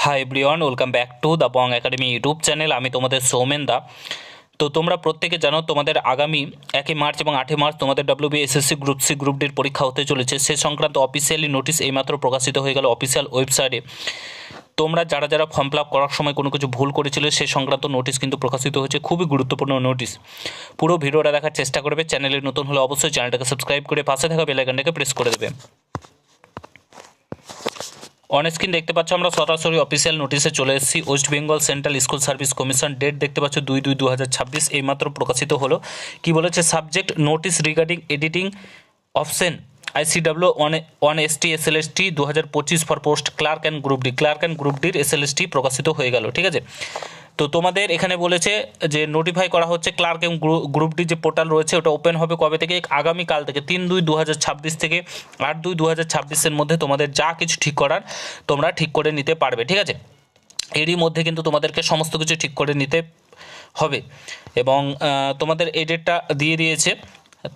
Hi everyone, welcome back to the Bong academy YouTube channel. আমি তোমাদের সৌমেন দা। তো তোমরা প্রত্যেকে জানো তোমাদের আগামী 1 মার্চ এবং 8 মার্চ তোমাদের WBSSC গ্রুপ সি গ্রুপ ডির পরীক্ষা হতে চলেছে। সে সংক্রান্ত অফিসিয়ালি নোটিশ এইমাত্র প্রকাশিত হয়ে গেল অফিসিয়াল ওয়েবসাইটে। তোমরা যারা যারা ফর্ম ফিল আপ করার সময় কোনো কিছু ভুল করেছিলে সে সংক্রান্ত নোটিশ কিন্তু প্রকাশিত হয়েছে, খুবই গুরুত্বপূর্ণ নোটিশ। পুরো ভিডিওটা দেখার চেষ্টা করবে। চ্যানেলে নতুন হলে অবশ্যই চ্যানেলটাকে সাবস্ক্রাইব করে পাশে থাকা বেল আইকনটাকে প্রেস করে দেবে। অন স্ক্রিন দেখতে পাচ্ছ আমরা সরাসরি অফিসিয়াল নোটিশে চলে এসেছি। West Bengal Central School Service Commission, date দেখতে পাচ্ছ 2/2/2026, এইমাত্র প্রকাশিত হলো। কি বলেছে? Subject notice regarding editing option ICW on ST SLST 2025 for post clerk and group D. Clerk and group ডির SLST প্রকাশিত হয়ে গেল, ঠিক আছে। তো তোমাদের এখানে বলেছে যে নোটিফাই করা হচ্ছে ক্লার্ক এবং গ্রুপ ডি যে পোর্টাল রয়েছে ওটা ওপেন হবে কবে থেকে? আগামীকাল থেকে 3/2/2026 থেকে 8/2/2026 মধ্যে তোমাদের যা কিছু ঠিক করার তোমরা ঠিক করে নিতে পারবে, ঠিক আছে। এরই মধ্যে কিন্তু তোমাদেরকে সমস্ত কিছু ঠিক করে নিতে হবে এবং তোমাদের এই ডেটটা দিয়ে দিয়েছে,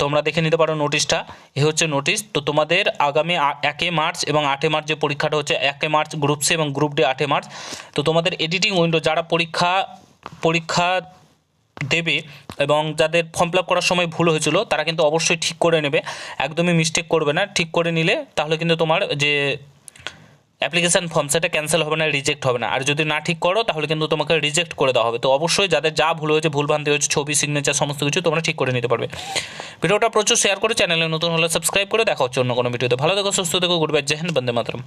তোমরা দেখে নিতে পারো নোটিশটা। এ হচ্ছে নোটিশ। তো তোমাদের আগামী 1 মার্চ এবং 8 মার্চ যে পরীক্ষাটা হচ্ছে, 1 মার্চ গ্রুপ সি এবং গ্রুপ ডি 8 মার্চ। তো তোমাদের এডিটিং উইন্ডো যারা পরীক্ষা দেবে এবং যাদের ফর্ম ফিল আপ করার সময় ভুল হয়েছিল তারা কিন্তু অবশ্যই ঠিক করে নেবে, একদমই মিস্টেক করবে না। ঠিক করে নিলে তাহলে কিন্তু তোমার যে অ্যাপ্লিকেশান ফর্ম সেটা ক্যান্সেল হবে না, রিজেক্ট হবে না। আর যদি না ঠিক করো তাহলে কিন্তু তোমাকে রিজেক্ট করে দেওয়া হবে। তো অবশ্যই যাদের যা ভুল হয়েছে, ভুল ভ্রান্তি হয়েছে, ছবি, সিগনেচার সমস্ত কিছু তোমরা ঠিক করে নিতে পারবে। ভিডিওটা প্রচুর শেয়ার করে, চ্যানেলে নতুন হলে সাবস্ক্রাইব করে। দেখা হচ্ছে অন্য কোনো ভিডিওতে। ভালো থেকো, সুস্থ থেকো, গুড বাই, জয় হিন্দ, বন্দে মাতরম।